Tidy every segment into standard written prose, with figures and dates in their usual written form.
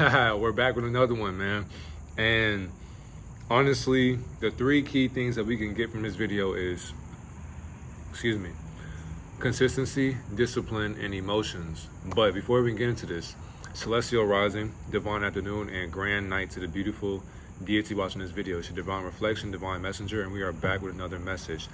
We're back with another one, man. And honestly, the three key things that we can get from this video is, consistency, discipline, and emotions. But before we get into this, celestial rising, divine afternoon, and grand night to the beautiful deity watching this video. It's your divine reflection, divine messenger, and we are back with another message.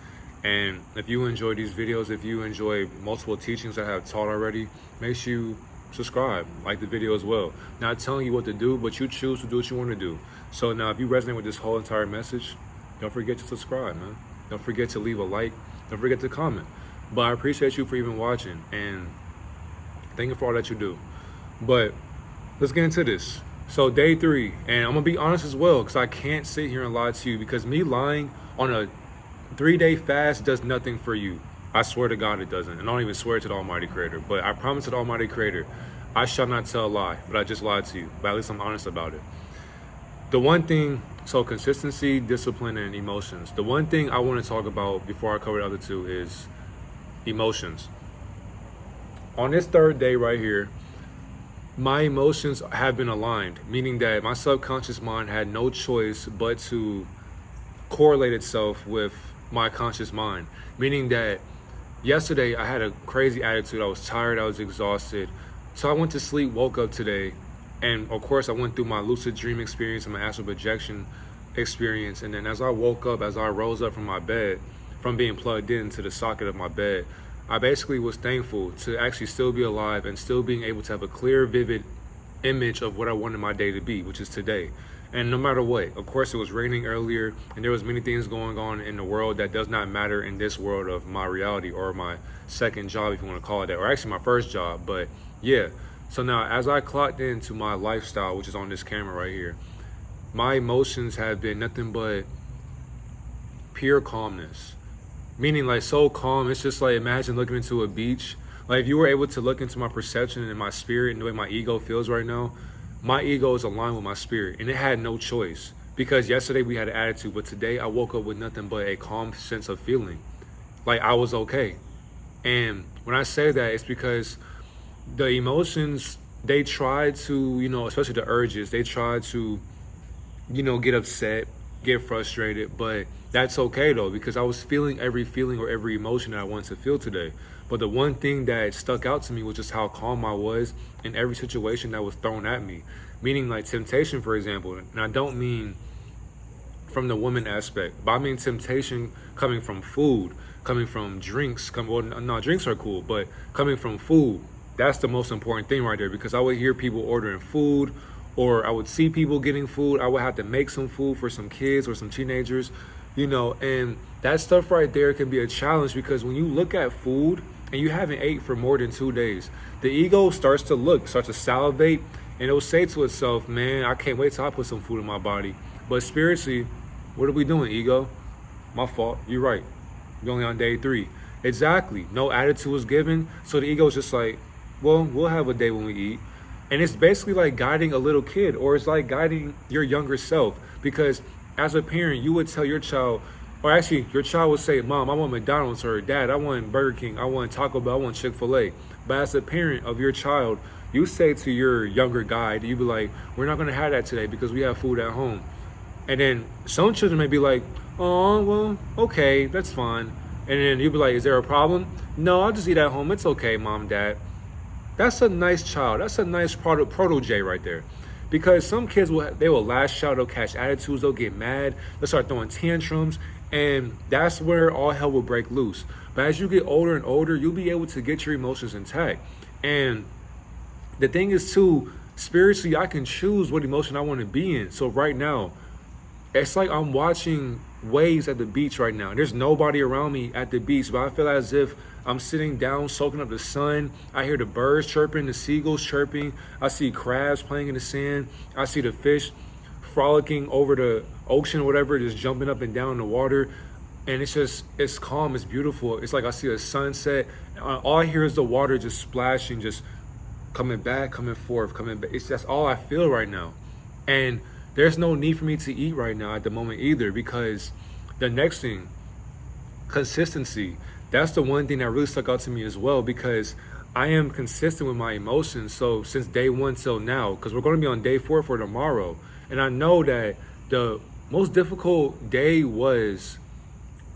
And if you enjoy these videos, if you enjoy multiple teachings I have taught already, make sure you subscribe, like the video as well. Not telling you what to do, but you choose to do what you want to do. So now if you resonate with this whole entire message, don't forget to subscribe, man. Don't forget to leave a like. Don't forget to comment. But I appreciate you for even watching, and thank you for all that you do. But let's get into this. So day 3, and I'm gonna be honest as well, because I can't sit here and lie to you, because me lying on a 3-day fast does nothing for you. I swear to God it doesn't. And I don't even swear to the Almighty Creator, but I promise to the Almighty Creator, I shall not tell a lie, but I just lied to you. But at least I'm honest about it. The one thing, so consistency, discipline, and emotions. The one thing I want to talk about before I cover the other two is emotions. On this 3rd day right here, my emotions have been aligned, meaning that my subconscious mind had no choice but to correlate itself with my conscious mind, meaning that yesterday I had a crazy attitude. I was tired, I was exhausted. So I went to sleep, woke up today, and of course I went through my lucid dream experience and my astral projection experience. And then as I woke up, as I rose up from my bed, from being plugged into the socket of my bed, I basically was thankful to actually still be alive and still being able to have a clear, vivid image of what I wanted my day to be, which is today. And no matter what, of course it was raining earlier, and there was many things going on in the world that does not matter in this world of my reality, or my second job, if you want to call it that, or actually my first job. But yeah, so now as I clocked into my lifestyle, which is on this camera right here, my emotions have been nothing but pure calmness. Meaning like so calm, it's just like, imagine looking into a beach. Like if you were able to look into my perception and my spirit and the way my ego feels right now, my ego is aligned with my spirit, and it had no choice, because yesterday we had an attitude, but today I woke up with nothing but a calm sense of feeling like I was okay. And when I say that, it's because the emotions, they try to, especially the urges, they try to, get upset, get frustrated, but that's okay though, because I was feeling every feeling or every emotion that I wanted to feel today. But the one thing that stuck out to me was just how calm I was in every situation that was thrown at me. Meaning like temptation, for example, and I don't mean from the woman aspect, but I mean temptation coming from food, coming from drinks, drinks are cool, but coming from food, that's the most important thing right there, because I would hear people ordering food, or I would see people getting food. I would have to make some food for some kids or some teenagers, and that stuff right there can be a challenge, because when you look at food and you haven't ate for more than 2 days, the ego starts to salivate, and it'll say to itself, man, I can't wait till I put some food in my body. But spiritually, what are we doing, ego? My fault, you're right. You're only on day 3. Exactly, no attitude was given, so the ego is just like, well, we'll have a day when we eat. And it's basically like guiding a little kid, or it's like guiding your younger self, because as a parent, you would tell your child, or actually your child would say, Mom, I want McDonald's, or Dad, I want Burger King, I want Taco Bell, I want Chick-fil-A. But as a parent of your child, you say to your younger guide, you be like, we're not going to have that today because we have food at home. And then some children may be like, oh, well, okay, that's fine. And then you be like, is there a problem? No, I'll just eat at home. It's okay, Mom, Dad. That's a nice child. That's a nice protege right there. Because some kids will lash out, they'll catch attitudes, they'll get mad, they'll start throwing tantrums, and that's where all hell will break loose. But as you get older and older, you'll be able to get your emotions intact. And the thing is too, spiritually, I can choose what emotion I want to be in. So right now, it's like I'm watching waves at the beach right now. There's nobody around me at the beach, but I feel as if I'm sitting down, soaking up the sun. I hear the birds chirping, the seagulls chirping. I see crabs playing in the sand. I see the fish frolicking over the ocean or whatever, just jumping up and down in the water. And it's calm, it's beautiful. It's like I see a sunset. All I hear is the water just splashing, just coming back, coming forth, coming back. That's all I feel right now. And there's no need for me to eat right now at the moment either, because the next thing, consistency, that's the one thing that really stuck out to me as well, because I am consistent with my emotions. So since day 1 till now, because we're going to be on day 4 for tomorrow, and I know that the most difficult day was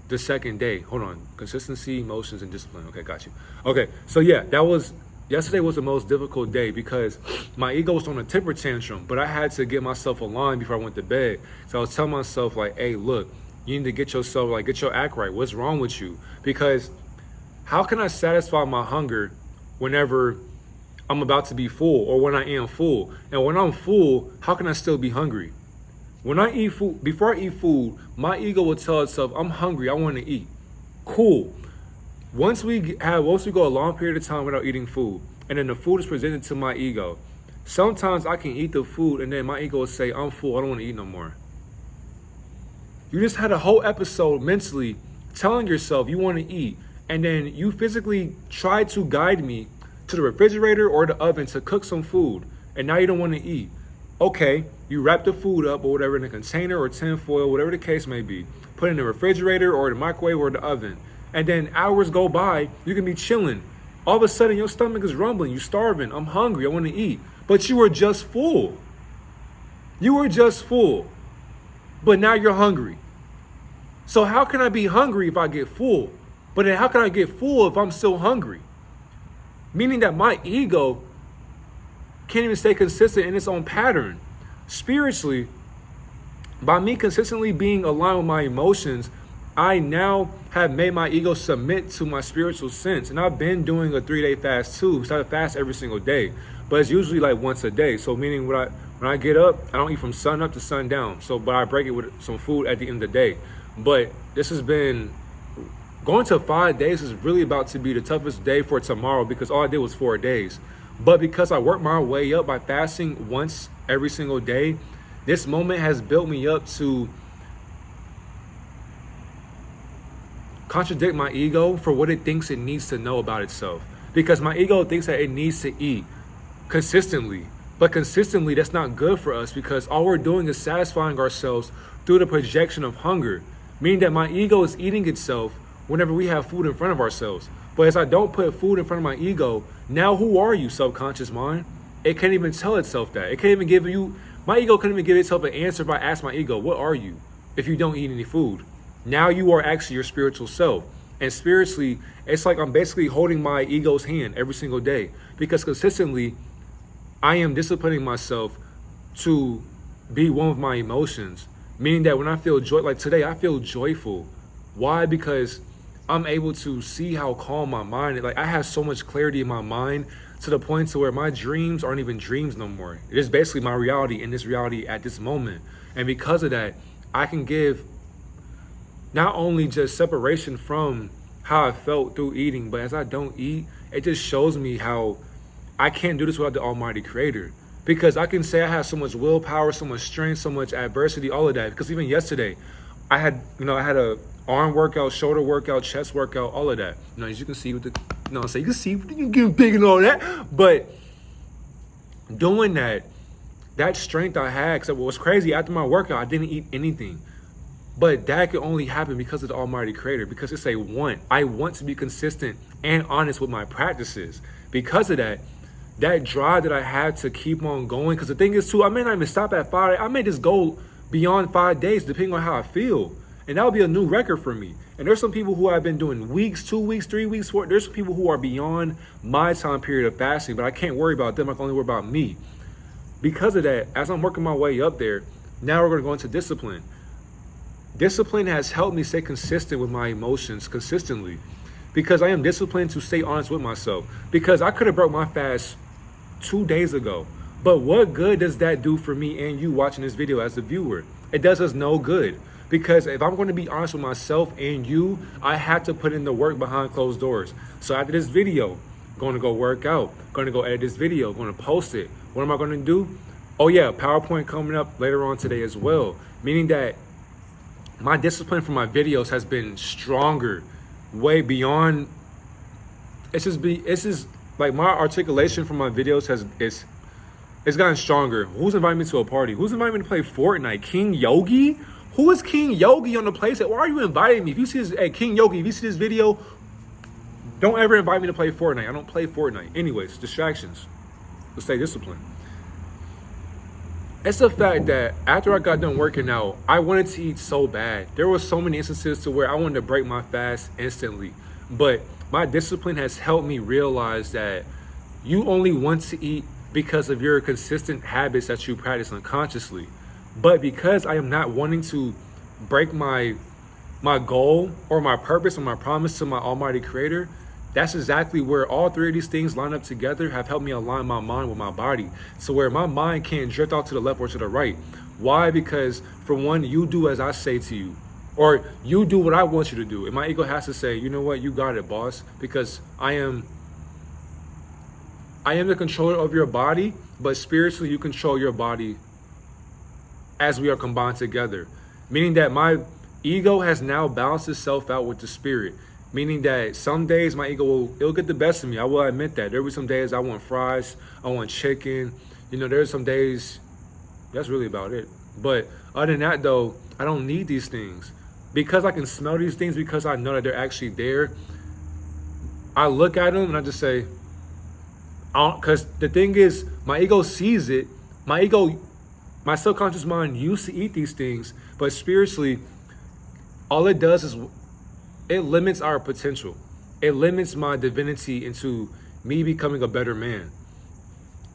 the second day. Hold on. Consistency, emotions, and discipline. Okay, got you. Okay, so yeah, yesterday was the most difficult day because my ego was on a temper tantrum, but I had to get myself aligned before I went to bed. So I was telling myself like, hey, look, you need to get yourself, like, get your act right. What's wrong with you? Because how can I satisfy my hunger whenever I'm about to be full or when I am full? And when I'm full, how can I still be hungry? When I eat food, before I eat food, my ego will tell itself, I'm hungry, I want to eat. Cool. Once we go a long period of time without eating food, and then the food is presented to my ego, sometimes I can eat the food and then my ego will say, I'm full, I don't want to eat no more. You just had a whole episode mentally telling yourself you want to eat, and then you physically tried to guide me to the refrigerator or the oven to cook some food, and now you don't want to eat. Okay, you wrap the food up or whatever in a container or tin foil, whatever the case may be, put it in the refrigerator or the microwave or the oven, and then hours go by, you can be chilling. All of a sudden your stomach is rumbling, you're starving, I'm hungry, I want to eat. But you were just full. You were just full. But now you're hungry. So how can I be hungry if I get full? But then how can I get full if I'm still hungry? Meaning that my ego can't even stay consistent in its own pattern. Spiritually, by me consistently being aligned with my emotions, I now have made my ego submit to my spiritual sense. And I've been doing a 3-day fast too, because I fast every single day. But it's usually like once a day. So meaning when I get up, I don't eat from sun up to sundown. But I break it with some food at the end of the day. But this has been, going to 5 days is really about to be the toughest day for tomorrow, because all I did was 4 days. But because I worked my way up by fasting once every single day, this moment has built me up to contradict my ego for what it thinks it needs to know about itself. Because my ego thinks that it needs to eat consistently. But consistently, that's not good for us, because all we're doing is satisfying ourselves through the projection of hunger. Meaning that my ego is eating itself whenever we have food in front of ourselves. But as I don't put food in front of my ego, now who are you, subconscious mind? It can't even tell itself that. It can't even give you, my ego couldn't even give itself an answer if I asked my ego, what are you if you don't eat any food? Now you are actually your spiritual self. And spiritually, it's like I'm basically holding my ego's hand every single day, because consistently, I am disciplining myself to be one with my emotions. Meaning that when I feel joy, like today, I feel joyful. Why? Because I'm able to see how calm my mind is. Like, I have so much clarity in my mind to the point to where my dreams aren't even dreams no more. It is basically my reality in this reality at this moment. And because of that, I can give not only just separation from how I felt through eating, but as I don't eat, it just shows me how I can't do this without the Almighty Creator. Because I can say I have so much willpower, so much strength, so much adversity, all of that. Because even yesterday, I had a arm workout, shoulder workout, chest workout, all of that. As you can see with the, so you can see, you get big and all that. But doing that strength I had, because what was crazy, after my workout, I didn't eat anything. But that could only happen because of the Almighty Creator, because it's a want. I want to be consistent and honest with my practices. Because of that drive that I have to keep on going, because the thing is too, I may not even stop at 5. I may just go beyond 5 days depending on how I feel. And that would be a new record for me. And there's some people who have been doing weeks, 2 weeks, 3 weeks, 4. There's some people who are beyond my time period of fasting, but I can't worry about them. I can only worry about me. Because of that, as I'm working my way up there, now we're going to go into discipline. Discipline has helped me stay consistent with my emotions consistently, because I am disciplined to stay honest with myself. Because I could have broke my fast 2 days ago, but what good does that do for me and you watching this video as the viewer? It does us no good. Because if I'm going to be honest with myself and you, I have to put in the work behind closed doors. So after this video, I'm going to go work out, going to go edit this video, going to post it. What am I going to do? Oh yeah, PowerPoint coming up later on today as well. Meaning that my discipline for my videos has been stronger, way beyond. It's just like my articulation for my videos it's gotten stronger. Who's inviting me to a party? Who's inviting me to play Fortnite? King Yogi? Who is King Yogi on the playset? Why are you inviting me? If you see this, hey, King Yogi, if you see this video, Don't ever invite me to play Fortnite. I don't play Fortnite. Anyways, distractions. Let's stay disciplined. It's the fact that after I got done working out, I wanted to eat so bad. There were so many instances to where I wanted to break my fast instantly. But my discipline has helped me realize that you only want to eat because of your consistent habits that you practice unconsciously. But because I am not wanting to break my goal or my purpose or my promise to my almighty creator, that's exactly where all three of these things line up together, have helped me align my mind with my body, so where my mind can't drift off to the left or to the right. Why? Because for one, you do as I say to you, or you do what I want you to do. And my ego has to say, you know what, you got it, boss, because I am the controller of your body, but spiritually you control your body as we are combined together. Meaning that my ego has now balanced itself out with the spirit. Meaning that some days my ego it'll get the best of me. I will admit that. There will be some days I want fries, I want chicken. There's some days, that's really about it. But other than that though, I don't need these things. Because I can smell these things, because I know that they're actually there, I look at them and I just say, because the thing is, my ego sees it. My subconscious mind used to eat these things, but spiritually, all it does is it limits our potential. It limits my divinity into me becoming a better man.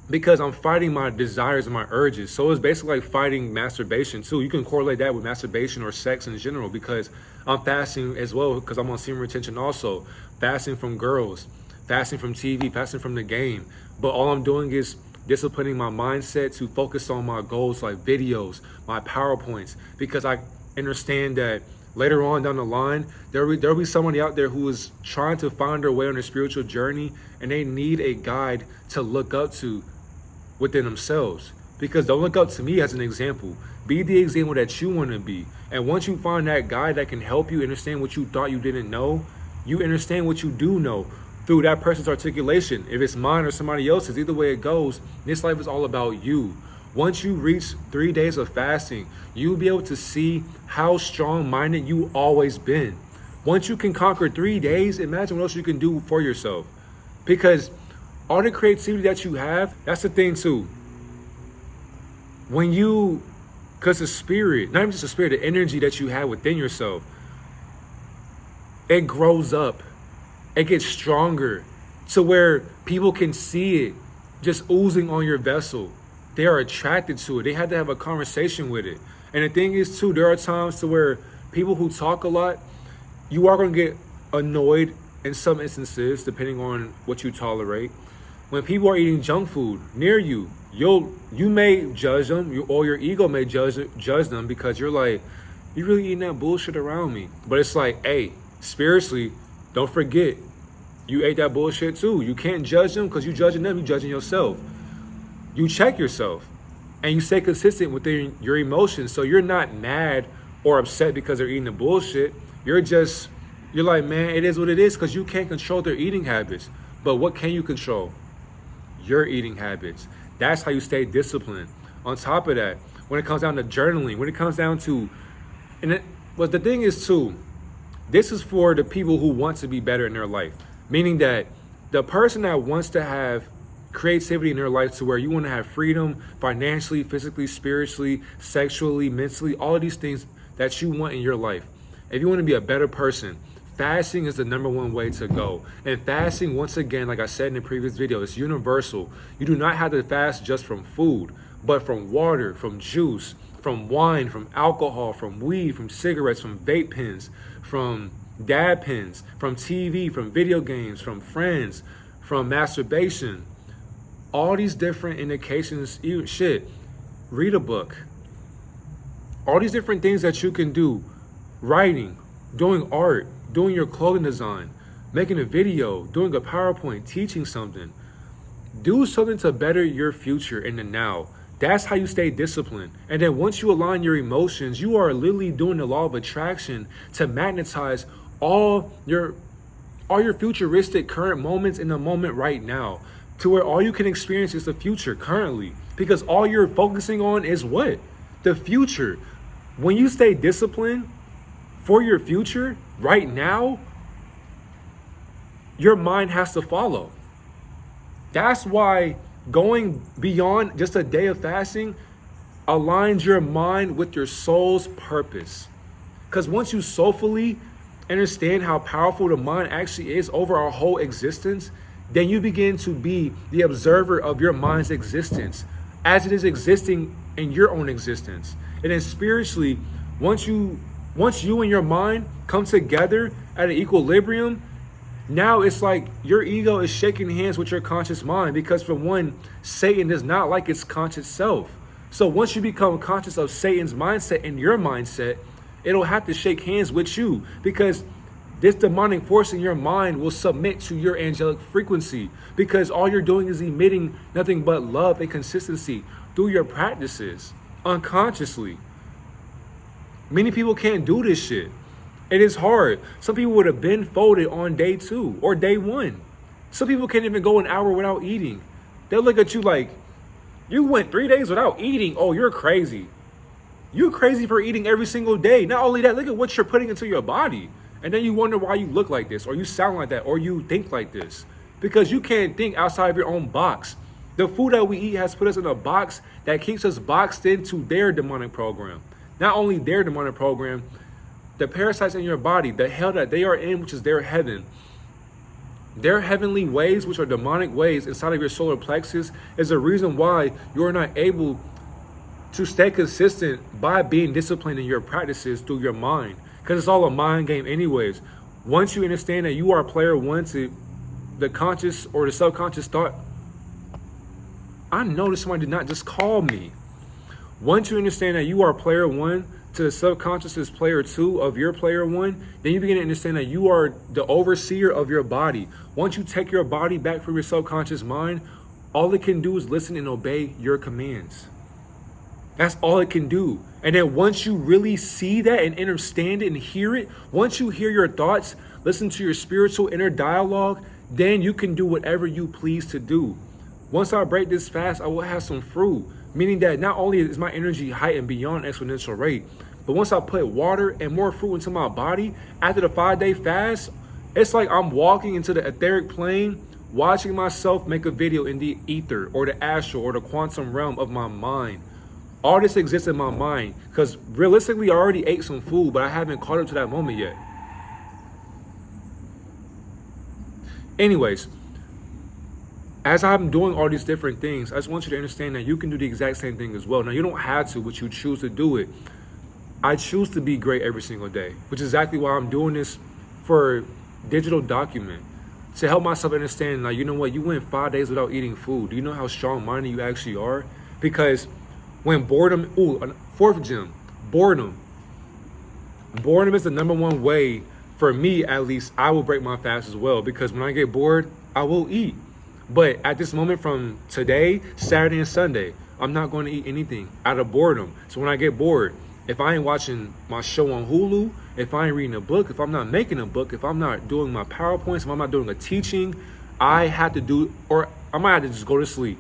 Because I'm fighting my desires and my urges. So it's basically like fighting masturbation too. You can correlate that with masturbation or sex in general, because I'm fasting as well, because I'm on semen retention also. Fasting from girls, fasting from TV, fasting from the game. But all I'm doing is disciplining my mindset to focus on my goals, like videos, my PowerPoints, because I understand that later on down the line, there'll be somebody out there who is trying to find their way on their spiritual journey, and they need a guide to look up to within themselves. Because don't look up to me as an example. Be the example that you want to be. And once you find that guide that can help you understand what you thought you didn't know, you understand what you do know through that person's articulation. If it's mine or somebody else's, either way it goes, this life is all about you. Once you reach 3 days of fasting, you'll be able to see how strong-minded you always been. Once you can conquer 3 days, imagine what else you can do for yourself. Because all the creativity that you have, that's the thing too. Because the spirit, not even just the spirit, the energy that you have within yourself, it grows up. It gets stronger to where people can see it just oozing on your vessel. They are attracted to it. They had to have a conversation with it. And the thing is too, there are times to where people who talk a lot, you are going to get annoyed in some instances, depending on what you tolerate. When people are eating junk food near you, you may judge them, or your ego may judge them, because you're like, you really eating that bullshit around me. But it's like, hey, spiritually, don't forget, you ate that bullshit too. You can't judge them, because you judging them, you judging yourself. You check yourself and you stay consistent within your emotions. So you're not mad or upset because they're eating the bullshit. You're like, man, it is what it is, because you can't control their eating habits. But what can you control? Your eating habits. That's how you stay disciplined. On top of that, when it comes down to journaling, when it comes down to, but the thing is too, this is for the people who want to be better in their life. Meaning that the person that wants to have creativity in their life, to where you want to have freedom financially, physically, spiritually, sexually, mentally, all of these things that you want in your life. If you want to be a better person, fasting is the #1 way to go. And fasting, once again, like I said in the previous video, it's universal. You do not have to fast just from food, but from water, from juice, from wine, from alcohol, from weed, from cigarettes, from vape pens, from dab pens, from TV, from video games, from friends, from masturbation. All these different indications, read a book. All these different things that you can do, writing, doing art, doing your clothing design, making a video, doing a PowerPoint, teaching something. Do something to better your future in the now. That's how you stay disciplined. And then once you align your emotions, you are literally doing the law of attraction to magnetize all your futuristic current moments in the moment right now, to where all you can experience is the future currently, because all you're focusing on is what? The future. When you stay disciplined for your future right now, your mind has to follow. That's why going beyond just a day of fasting aligns your mind with your soul's purpose. Because once you soulfully understand how powerful the mind actually is over our whole existence, then you begin to be the observer of your mind's existence as it is existing in your own existence. And then spiritually, once you and your mind come together at an equilibrium, now it's like your ego is shaking hands with your conscious mind, because for one, Satan does not like its conscious self. So once you become conscious of Satan's mindset and your mindset, it'll have to shake hands with you, because this demonic force in your mind will submit to your angelic frequency, because all you're doing is emitting nothing but love and consistency through your practices unconsciously. Many people can't do this shit. It is hard. Some people would have been folded on day 2 or day 1. Some people can't even go an hour without eating. They'll look at you like, you went 3 days without eating. Oh, you're crazy. You're crazy for eating every single day. Not only that, look at what you're putting into your body. And then you wonder why you look like this, or you sound like that, or you think like this. Because you can't think outside of your own box. The food that we eat has put us in a box that keeps us boxed into their demonic program. Not only their demonic program, the parasites in your body, the hell that they are in, which is their heaven. Their heavenly ways, which are demonic ways inside of your solar plexus, is the reason why you're not able to stay consistent by being disciplined in your practices through your mind. Because it's all a mind game anyways. Once you understand that you are player 1 to the conscious or the subconscious thought, I noticed somebody did not just call me. Once you understand that you are player 1 to the subconscious is player 2 of your player 1, then you begin to understand that you are the overseer of your body. Once you take your body back from your subconscious mind, all it can do is listen and obey your commands. That's all it can do. And then once you really see that and understand it and hear it, once you hear your thoughts, listen to your spiritual inner dialogue, then you can do whatever you please to do. Once I break this fast, I will have some fruit, meaning that not only is my energy heightened beyond exponential rate, but once I put water and more fruit into my body, after the 5-day fast, it's like I'm walking into the etheric plane, watching myself make a video in the ether or the astral or the quantum realm of my mind. All this exists in my mind, because realistically, I already ate some food, but I haven't caught up to that moment yet. Anyways, as I'm doing all these different things, I just want you to understand that you can do the exact same thing as well. Now, you don't have to, but you choose to do it. I choose to be great every single day, which is exactly why I'm doing this for digital document, to help myself understand, like, you know what, you went 5 days without eating food. Do you know how strong-minded you actually are? Because when boredom, 4th gem, boredom. Boredom is the #1 way, for me at least, I will break my fast as well, because when I get bored, I will eat. But at this moment from today, Saturday and Sunday, I'm not going to eat anything out of boredom. So when I get bored, if I ain't watching my show on Hulu, if I ain't reading a book, if I'm not making a book, if I'm not doing my PowerPoints, if I'm not doing a teaching, I have to do, or I might have to just go to sleep.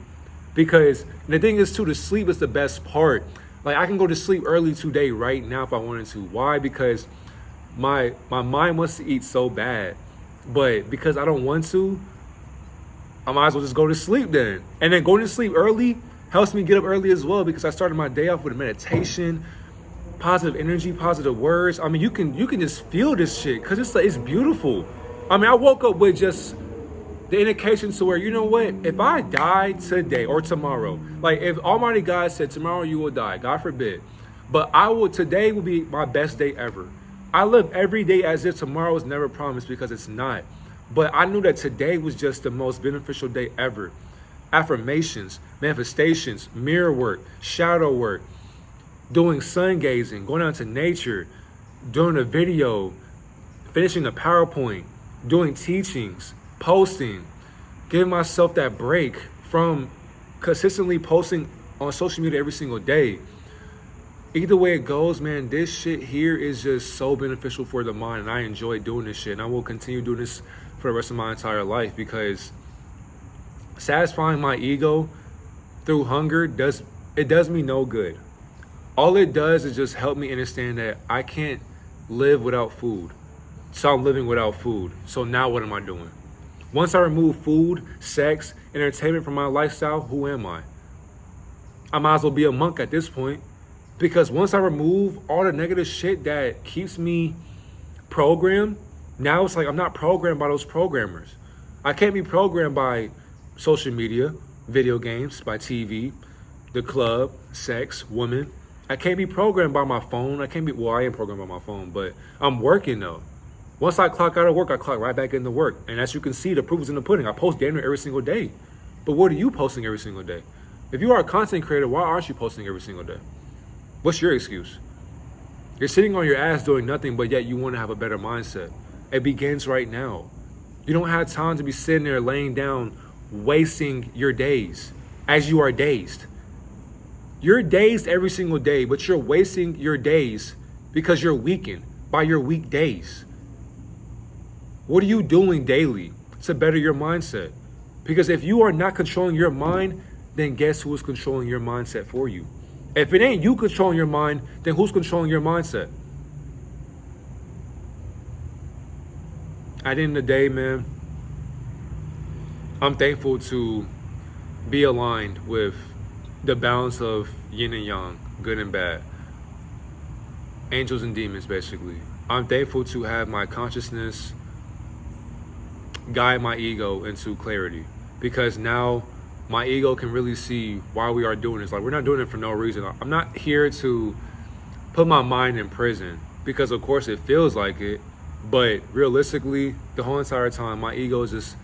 Because the thing is too, the sleep is the best part. Like, I can go to sleep early today right now if I wanted to. Why? Because my mind wants to eat so bad. But because I don't want to, I might as well just go to sleep then. And then going to sleep early helps me get up early as well, because I started my day off with a meditation, positive energy, positive words. I mean, you can just feel this shit, because it's beautiful. I mean, I woke up with just the indication to where, you know what, if I die today or tomorrow, like if Almighty God said tomorrow you will die, God forbid, but today will be my best day ever. I live every day as if tomorrow is never promised, because it's not. But I knew that today was just the most beneficial day ever. Affirmations, manifestations, mirror work, shadow work, doing sun gazing, going out to nature, doing a video, finishing the PowerPoint, doing teachings, posting, giving myself that break from consistently posting on social media every single day. Either way it goes, man, this shit here is just so beneficial for the mind, and I enjoy doing this shit, and I will continue doing this for the rest of my entire life, because satisfying my ego through hunger does me no good. All it does is just help me understand that I can't live without food. So I'm living without food. So now what am I doing? Once I remove food, sex, entertainment from my lifestyle, who am I? I might as well be a monk at this point. Because once I remove all the negative shit that keeps me programmed, now it's like I'm not programmed by those programmers. I can't be programmed by social media, video games, by TV, the club, sex, women. I can't be programmed by my phone. I am programmed by my phone, but I'm working though. Once I clock out of work, I clock right back into work. And as you can see, the proof is in the pudding. I post damn near every single day. But what are you posting every single day? If you are a content creator, why aren't you posting every single day? What's your excuse? You're sitting on your ass doing nothing, but yet you want to have a better mindset. It begins right now. You don't have time to be sitting there laying down, wasting your days as you are dazed. You're dazed every single day, but you're wasting your days because you're weakened by your weak days. What are you doing daily to better your mindset? Because if you are not controlling your mind, then guess who is controlling your mindset for you? If it ain't you controlling your mind, then who's controlling your mindset? At the end of the day, man, I'm thankful to be aligned with the balance of yin and yang, good and bad, angels and demons, basically. I'm thankful to have my consciousness guide my ego into clarity, because now my ego can really see why we are doing this. Like, we're not doing it for no reason. I'm not here to put my mind in prison, because of course it feels like it, but realistically, the whole entire time, my ego is just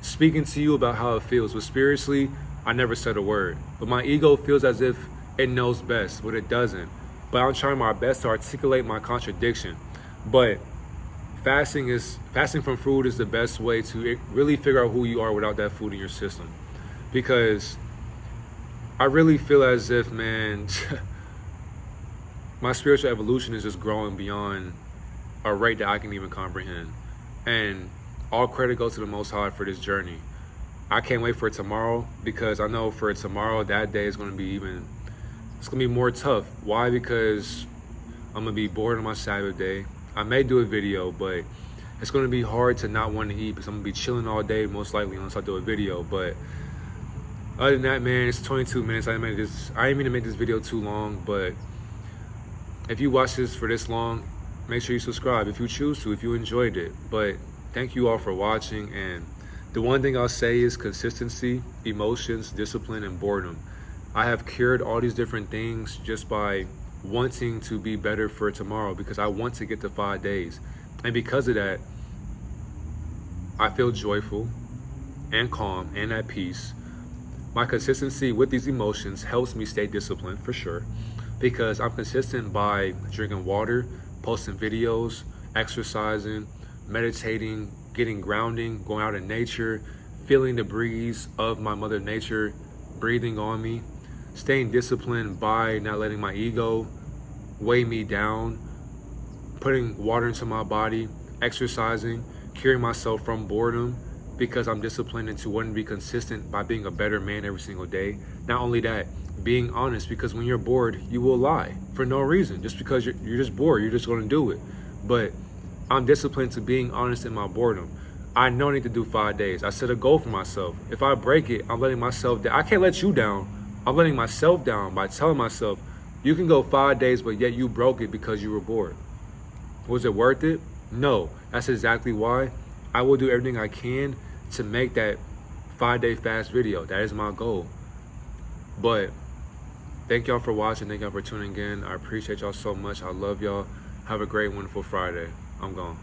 speaking to you about how it feels. But spiritually, I never said a word. But my ego feels as if it knows best, but it doesn't. But I'm trying my best to articulate my contradiction. But fasting from food is the best way to really figure out who you are without that food in your system. Because I really feel as if, man, my spiritual evolution is just growing beyond a rate that I can even comprehend. And all credit goes to the Most High for this journey. I can't wait for tomorrow, because I know for tomorrow, that day is going to be it's going to be more tough. Why? Because I'm going to be bored on my Sabbath day. I may do a video, but it's going to be hard to not want to eat, because I'm going to be chilling all day, most likely, unless I do a video. But other than that, man, it's 22 minutes. I didn't mean to make this video too long, but if you watch this for this long, make sure you subscribe if you choose to, if you enjoyed it. But thank you all for watching. And the one thing I'll say is consistency, emotions, discipline, and boredom. I have cured all these different things just by wanting to be better for tomorrow, because I want to get to 5 days. And because of that, I feel joyful and calm and at peace. My consistency with these emotions helps me stay disciplined, for sure, because I'm consistent by drinking water, posting videos, exercising, meditating, getting grounding, going out in nature, feeling the breeze of my mother nature breathing on me, staying disciplined by not letting my ego weigh me down, putting water into my body, exercising, curing myself from boredom, because I'm disciplined into wanting to be consistent by being a better man every single day. Not only that, being honest, because when you're bored, you will lie for no reason. Just because you're just bored, you're just going to do it. But I'm disciplined to being honest in my boredom. I know I need to do 5 days. I set a goal for myself. If I break it, I'm letting myself down. I can't let you down. I'm letting myself down by telling myself, you can go 5 days, but yet you broke it because you were bored. Was it worth it? No. That's exactly why I will do everything I can to make that 5-day fast video. That is my goal. But thank y'all for watching. Thank y'all for tuning in. I appreciate y'all so much. I love y'all. Have a great, wonderful Friday. I'm gone.